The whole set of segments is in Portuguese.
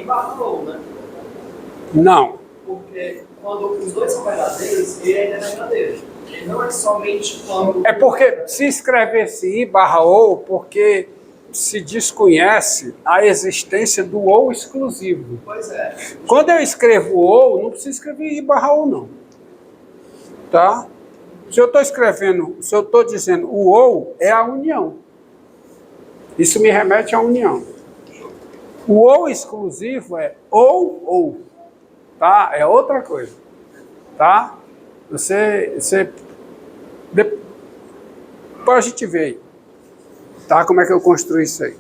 barra ou, né? Não. Porque quando os dois são verdadeiros, ele ainda é verdadeiro. Ele não é somente quando... É porque se escrevesse I barra ou, porque se desconhece a existência do ou exclusivo. Pois é. Quando eu escrevo ou, não precisa escrever I barra ou, não. Tá? Se eu estou escrevendo, se eu estou dizendo o ou, é a união. Isso me remete à união. O ou exclusivo é ou. Tá? É outra coisa. Tá? Depois a gente vê aí. Tá? Como é que eu construí isso aí?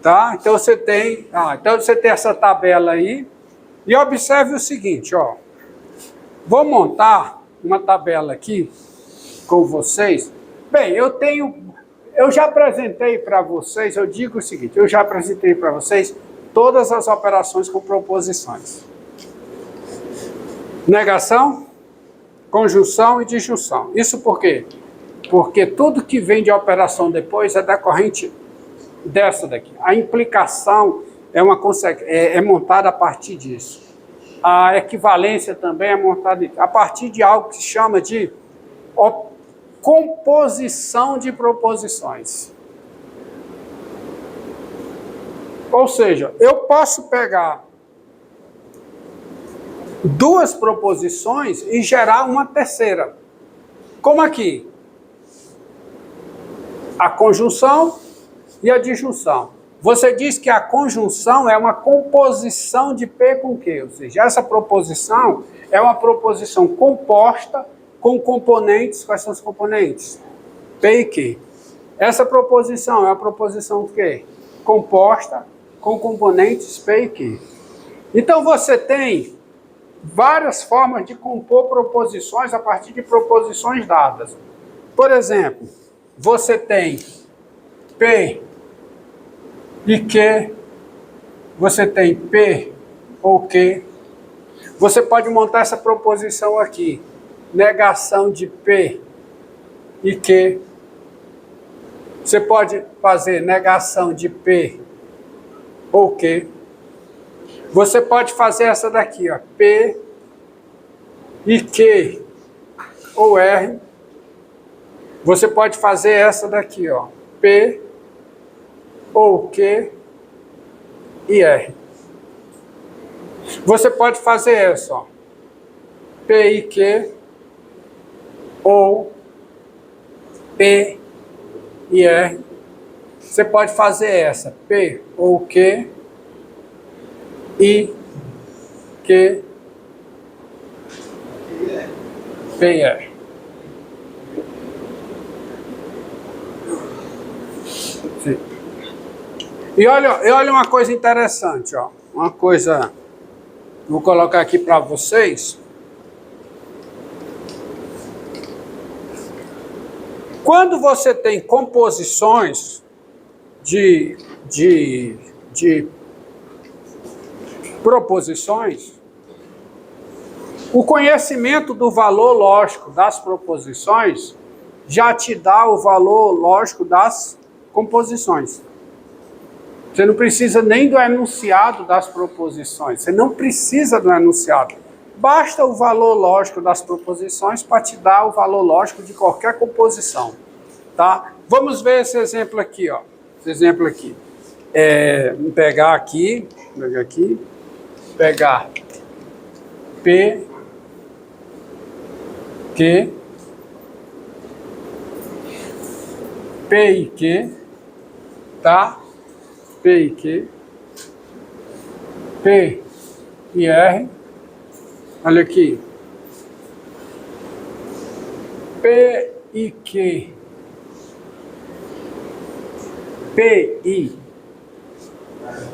Tá? Então você tem essa tabela aí e observe o seguinte, ó. Vou montar uma tabela aqui com vocês. Bem, eu já apresentei para vocês, eu digo o seguinte, eu já apresentei para vocês todas as operações com proposições. Negação, conjunção e disjunção. Isso por quê? Porque tudo que vem de operação depois é decorrente dessa daqui. A implicação é montada a partir disso. A equivalência também é montada a partir de algo que se chama de composição de proposições. Ou seja, eu posso pegar duas proposições e gerar uma terceira. Como aqui. A conjunção e a disjunção. Você diz que a conjunção é uma composição de P com Q, ou seja, essa proposição é uma proposição composta com componentes. Quais são os componentes? P e Q. Essa proposição é uma proposição que composta com componentes P e Q. Então você tem várias formas de compor proposições a partir de proposições dadas. Por exemplo, você tem P e Q, você tem P ou Q. Você pode montar essa proposição aqui, negação de P e Q. Você pode fazer negação de P ou Q. Você pode fazer essa daqui, ó, P e Q ou R. Você pode fazer essa daqui, ó, P ou Q e R. Você pode fazer essa, ó, P e Q ou P e R. Você pode fazer essa, P ou Q e Q P e R. Sim. E olha uma coisa interessante, ó. Uma coisa, vou colocar aqui para vocês. Quando você tem composições de proposições, o conhecimento do valor lógico das proposições já te dá o valor lógico das composições. Você não precisa nem do enunciado das proposições. Você não precisa do enunciado. Basta o valor lógico das proposições para te dar o valor lógico de qualquer composição. Tá? Vamos ver esse exemplo aqui, ó. Esse exemplo aqui. Vamos pegar aqui, pegar P, Q, P e Q, tá? P e Q, P e R, olha aqui, P e Q, P e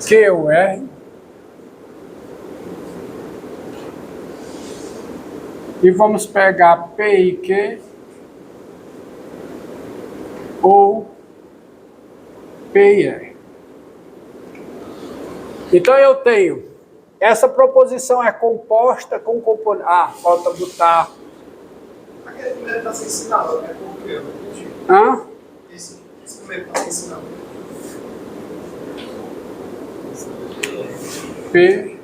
Q ou R, e vamos pegar P e Q ou P e R. Então eu tenho, essa proposição é composta com componente. Ah, falta botar. Aquele primeiro está sem sinal, né? Porque eu entendi. Hã? Esse primeiro está sem sinal. P,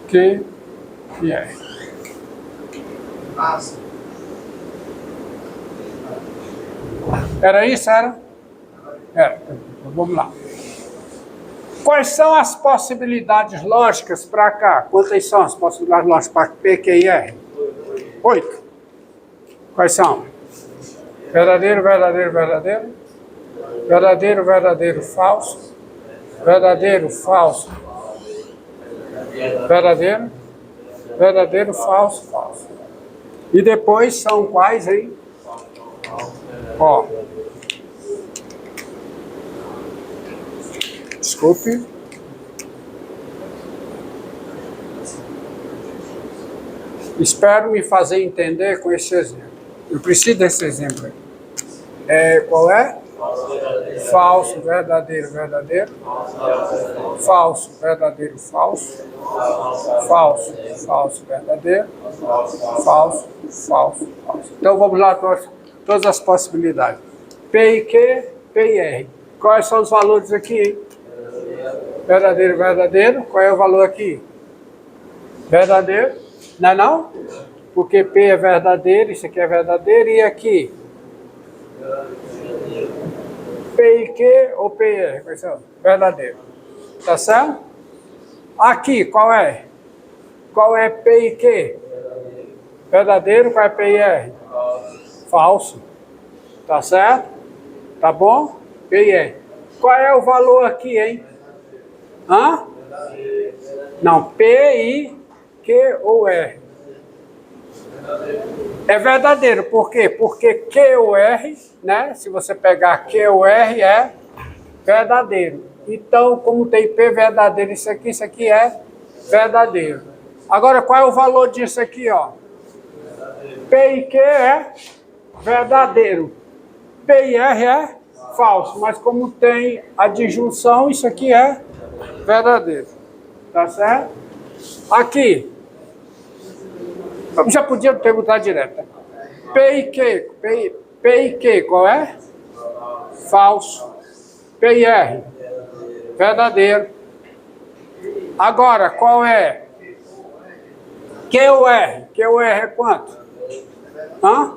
Q e R. Ah, sim. Era isso, era? Era. Então, vamos lá. Quais são as possibilidades lógicas para cá? Quantas são as possibilidades lógicas para P, Q e R? 8. Quais são? Verdadeiro, verdadeiro, verdadeiro. Verdadeiro, verdadeiro, falso. Verdadeiro, falso. Verdadeiro. Verdadeiro, falso, falso. E depois são quais aí? Ó. Desculpe. Espero me fazer entender com esse exemplo. Eu preciso desse exemplo aí. Qual é? Falso, verdadeiro, verdadeiro. Falso, verdadeiro, falso. Falso, falso, verdadeiro. Falso, falso, falso. Então vamos lá, todas as possibilidades. P e Q, P e R. Quais são os valores aqui, hein? Verdadeiro, verdadeiro. Qual é o valor aqui? Verdadeiro. Não é não? Porque P é verdadeiro, isso aqui é verdadeiro. E aqui? P e Q ou P e R? Quais são? Verdadeiro. Tá certo? Aqui, qual é? Qual é P e Q? Verdadeiro. Qual é P e R? Falso. Tá certo? Tá bom? P e R. Qual é o valor aqui, hein? Hã? Não, P, I, Q ou R. É verdadeiro, por quê? Porque Q ou R, né? Se você pegar Q ou R, é verdadeiro. Então, como tem P verdadeiro, isso aqui é verdadeiro. Agora, qual é o valor disso aqui, ó? P e Q é verdadeiro. P e R é falso. Mas como tem a disjunção, isso aqui é verdadeiro. Tá certo? Aqui. Eu já podia perguntar direto. P e Q. P e Q, qual é? Falso. P e R. Verdadeiro. Agora, qual é? Q ou R? Q ou R é quanto? Hã?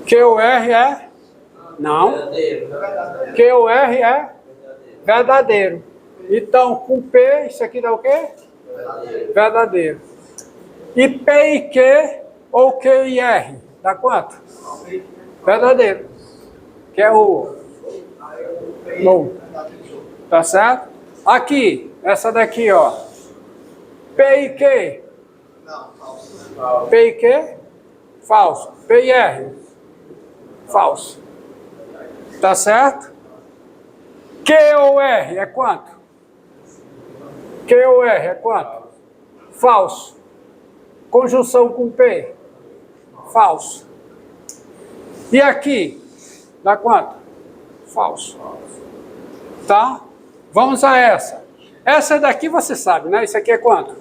Q ou R é? Não. Q ou R é? Verdadeiro. Então, com P, isso aqui dá o quê? Verdadeiro. E P e Q ou Q e R? Dá quanto? Verdadeiro. Que é o... Bom. Tá certo? Aqui, essa daqui, ó. P e Q. P e Q? Falso. P e R? Falso. Tá certo? Q ou R é quanto? Q ou R é quanto? Falso. Conjunção com P? Falso. E aqui? Dá quanto? Falso. Tá? Vamos a essa. Essa daqui você sabe, né? Isso aqui é quanto?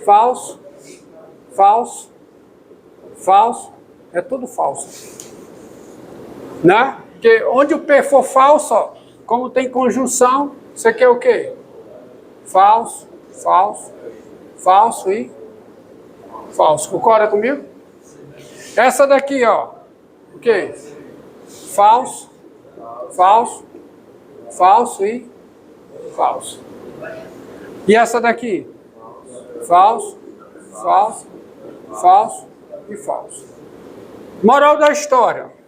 Falso. Falso. Falso. É tudo falso. Né? Porque onde o P for falso, ó, como tem conjunção, isso aqui é o quê? Falso, falso, falso e falso. Concorda comigo? Essa daqui, ó. O quê? Falso, falso, falso e falso. E essa daqui? Falso, falso, falso e falso. Moral da história.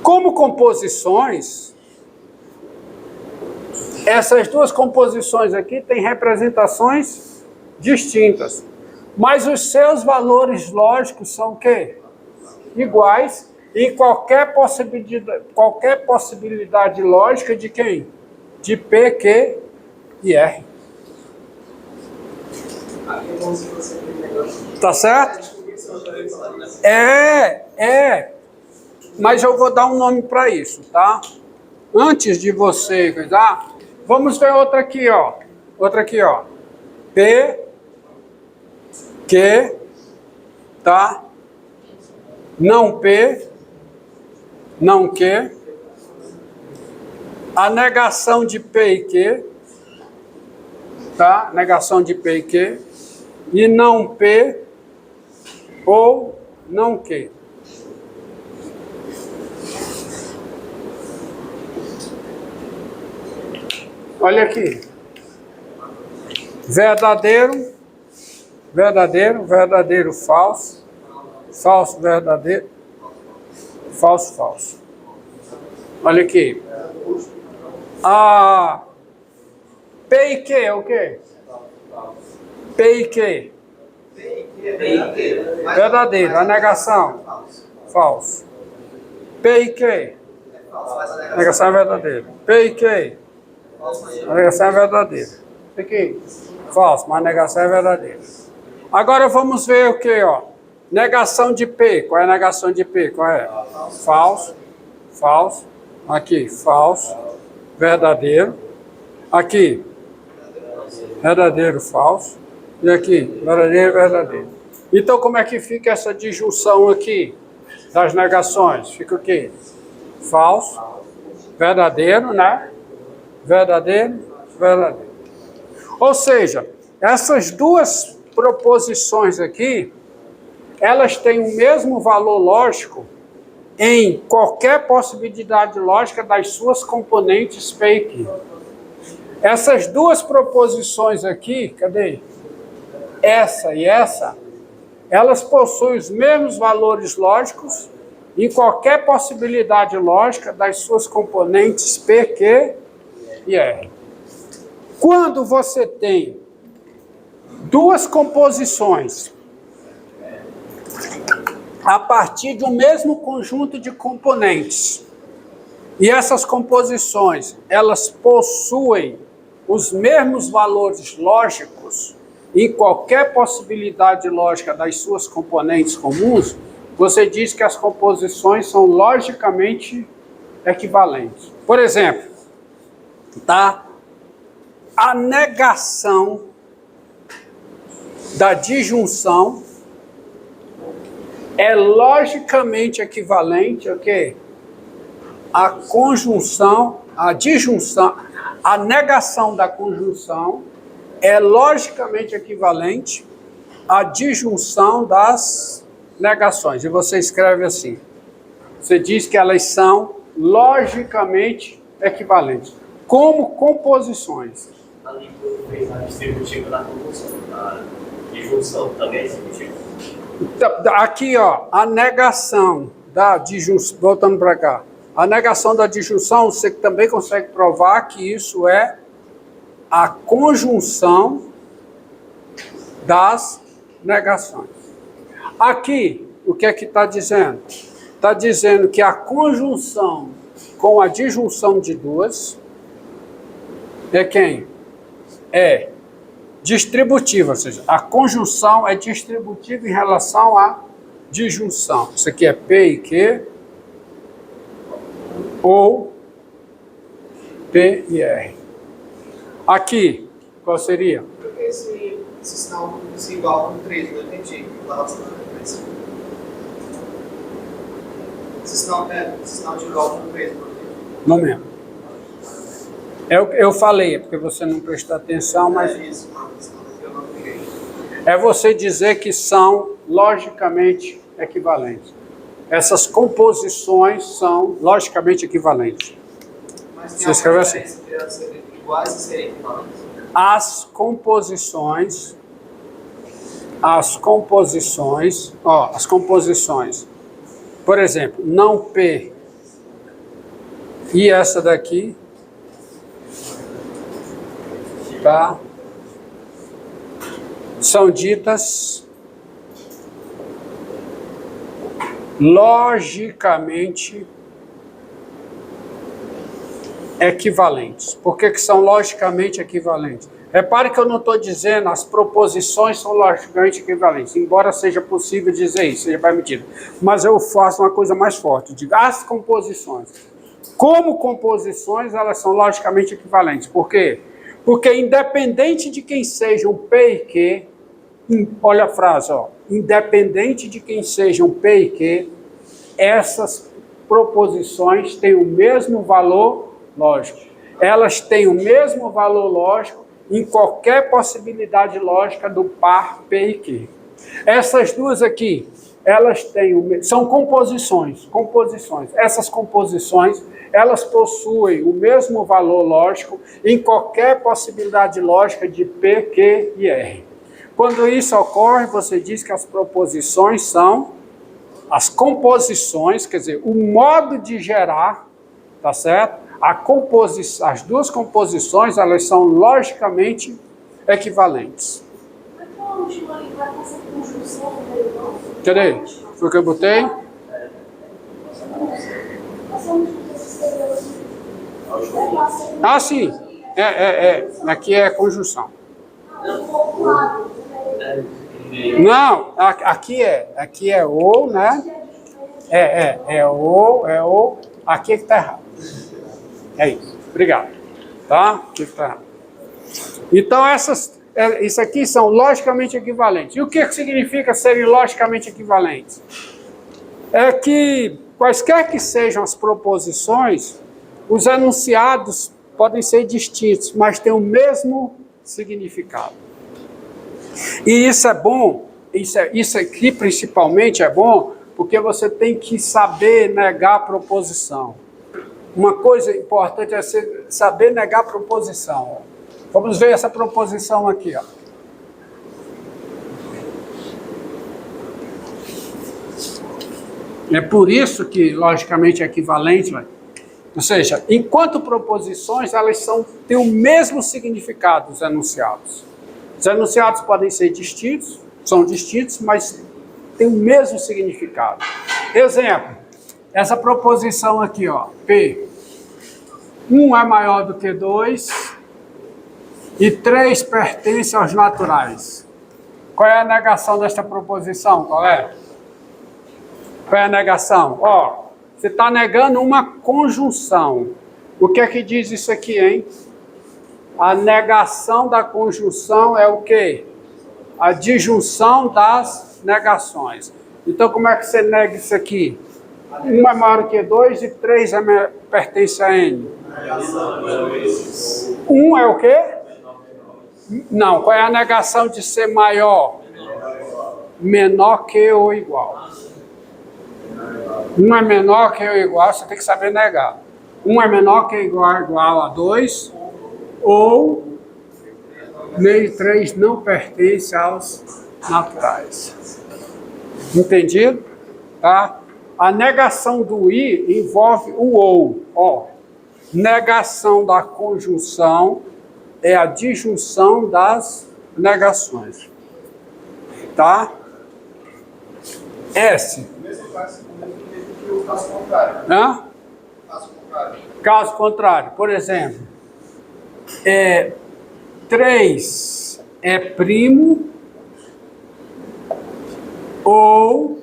Como composições, essas duas composições aqui têm representações distintas, mas os seus valores lógicos são o quê? Iguais, e qualquer possibilidade lógica de quem? De P, Q e R. Tá certo? Mas eu vou dar um nome para isso, tá? Antes de você cuidar, vamos ver outra aqui, ó. Outra aqui, ó. P, Q, tá? Não P, não Q, a negação de P e Q, tá? Negação de P e Q, e não P ou não Q. Olha aqui. Verdadeiro, verdadeiro, verdadeiro, falso, falso, verdadeiro, falso, falso. Olha aqui. A P e Q é o quê? P e Q. Verdadeiro. A negação? Falso. P e Q. A negação é verdadeira. P e Q. A negação é verdadeira. Aqui. Falso, mas a negação é verdadeira. Agora vamos ver o que, ó. Negação de P. Qual é a negação de P? Qual é? Falso. Falso. Aqui, falso. Verdadeiro. Aqui. Verdadeiro, falso. E aqui, verdadeiro, verdadeiro. Então, como é que fica essa disjunção aqui das negações? Fica o quê? Falso, verdadeiro, né? Verdadeiro, verdadeiro. Ou seja, essas duas proposições aqui, elas têm o mesmo valor lógico em qualquer possibilidade lógica das suas componentes P e Q. Essas duas proposições aqui, cadê? Essa e essa, elas possuem os mesmos valores lógicos em qualquer possibilidade lógica das suas componentes P, Q e R. Quando você tem duas composições a partir de um mesmo conjunto de componentes, e essas composições, elas possuem os mesmos valores lógicos em qualquer possibilidade lógica das suas componentes comuns, você diz que as composições são logicamente equivalentes. Por exemplo, tá? A negação da disjunção é logicamente equivalente a quê? A conjunção, a disjunção, a negação da conjunção é logicamente equivalente à disjunção das negações. E você escreve assim. Você diz que elas são logicamente equivalentes. Como composições. Ali quando fez a distributiva da conjunção, a disjunção também é distributiva. Aqui, ó, a negação da disjunção, voltando para cá. A negação da disjunção, você também consegue provar que isso é a conjunção das negações. Aqui, o que é que está dizendo? Está dizendo que a conjunção com a disjunção de duas é quem? É distributiva, ou seja, a conjunção é distributiva em relação à disjunção. Isso aqui é P e Q ou P e R. Aqui, qual seria? Porque esse sinal se igual com 3, não entendi. Esse sinal de igual com 3, por quê? Não mesmo. Eu falei, porque você não prestou atenção, mas É isso, eu não peguei. é você dizer que são logicamente equivalentes. Essas composições são logicamente equivalentes. Mas Você escreve assim. entre elas serem iguais e serem equivalentes? As composições, por exemplo, não P e essa daqui, tá? São ditas logicamente equivalentes. Por que são logicamente equivalentes? Repare que eu não estou dizendo as proposições são logicamente equivalentes, embora seja possível dizer isso, seja permitido. Mas eu faço uma coisa mais forte, eu digo as composições. Como composições, elas são logicamente equivalentes. Por quê? Porque independente de quem sejam P e Q, olha a frase, ó, independente de quem sejam P e Q, essas proposições têm o mesmo valor lógico. Elas têm o mesmo valor lógico em qualquer possibilidade lógica do par P e Q. Essas duas aqui, elas têm são composições. Essas composições, elas possuem o mesmo valor lógico em qualquer possibilidade lógica de P, Q e R. Quando isso ocorre, você diz que as proposições são as composições, quer dizer, o modo de gerar, tá certo? As duas composições, elas são logicamente equivalentes. A última ali vai fazer conjunção no meio, não? Cadê? Foi o que eu botei? Ah, sim. Aqui é conjunção. Não, aqui é ou, né? Ou. Aqui é que está errado. É isso. Obrigado. Tá? Aqui que está errado. Então, isso aqui são logicamente equivalentes. E o que significa serem logicamente equivalentes? É que, quaisquer que sejam as proposições, os enunciados podem ser distintos, mas têm o mesmo significado. E isso é bom, isso aqui principalmente é bom, porque você tem que saber negar a proposição. Uma coisa importante é saber negar a proposição. Vamos ver essa proposição aqui, ó. É por isso que, logicamente, é equivalente, ou seja, enquanto proposições, elas têm o mesmo significado, os enunciados. Os enunciados podem ser distintos, são distintos, mas têm o mesmo significado. Exemplo, essa proposição aqui, ó, P. 1 é maior do que 2 e 3 pertence aos naturais. Qual é a negação desta proposição? Qual é? Qual é a negação? Ó, você está negando uma conjunção. O que é que diz isso aqui, hein? A negação da conjunção é o quê? A disjunção das negações. Então, como é que você nega isso aqui? 1 é maior que 2 e 3 pertence a N. 1 é o quê? Não, qual é a negação de ser maior? Menor que ou igual. 1 é menor que ou igual, você tem que saber negar. 1 é menor que ou igual a 2, ou meio 3 não pertence aos naturais. Entendido? Tá? A negação do I envolve o ou. Ó, negação da conjunção é a disjunção das negações. Tá? S. O caso contrário. Hã? Caso contrário. Caso contrário, por exemplo, 3 é primo ou,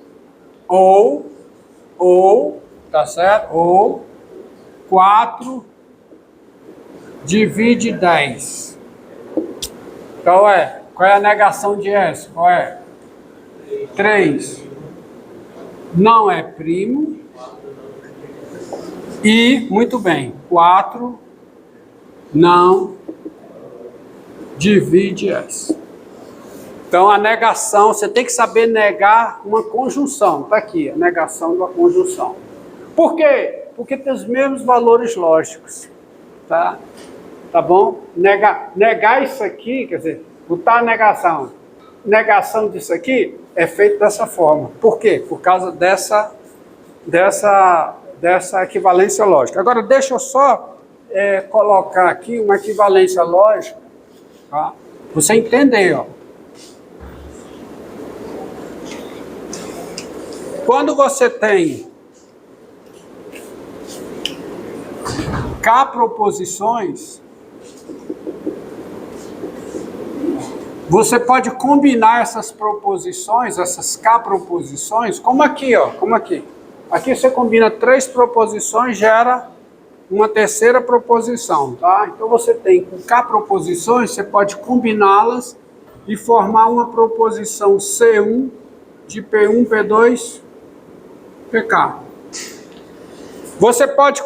tá certo? Ou 4 divide 10. Qual é? Qual é a negação de S? Qual é? 3 não é primo e, muito bem, 4 não divide S. Então, a negação, você tem que saber negar uma conjunção. Está aqui, a negação de uma conjunção. Por quê? Porque tem os mesmos valores lógicos. Tá? Tá bom? Negar isso aqui, quer dizer, botar a negação. Negação disso aqui é feito dessa forma. Por quê? Por causa dessa equivalência lógica. Agora, deixa eu só colocar aqui uma equivalência lógica, tá? Você entender, ó. Quando você tem K proposições, você pode combinar essas proposições, essas K proposições, como aqui, ó, como aqui. Aqui você combina 3 proposições, gera uma terceira proposição, tá? Então você tem com K proposições, você pode combiná-las e formar uma proposição C1 de P1, P2, PK. Você pode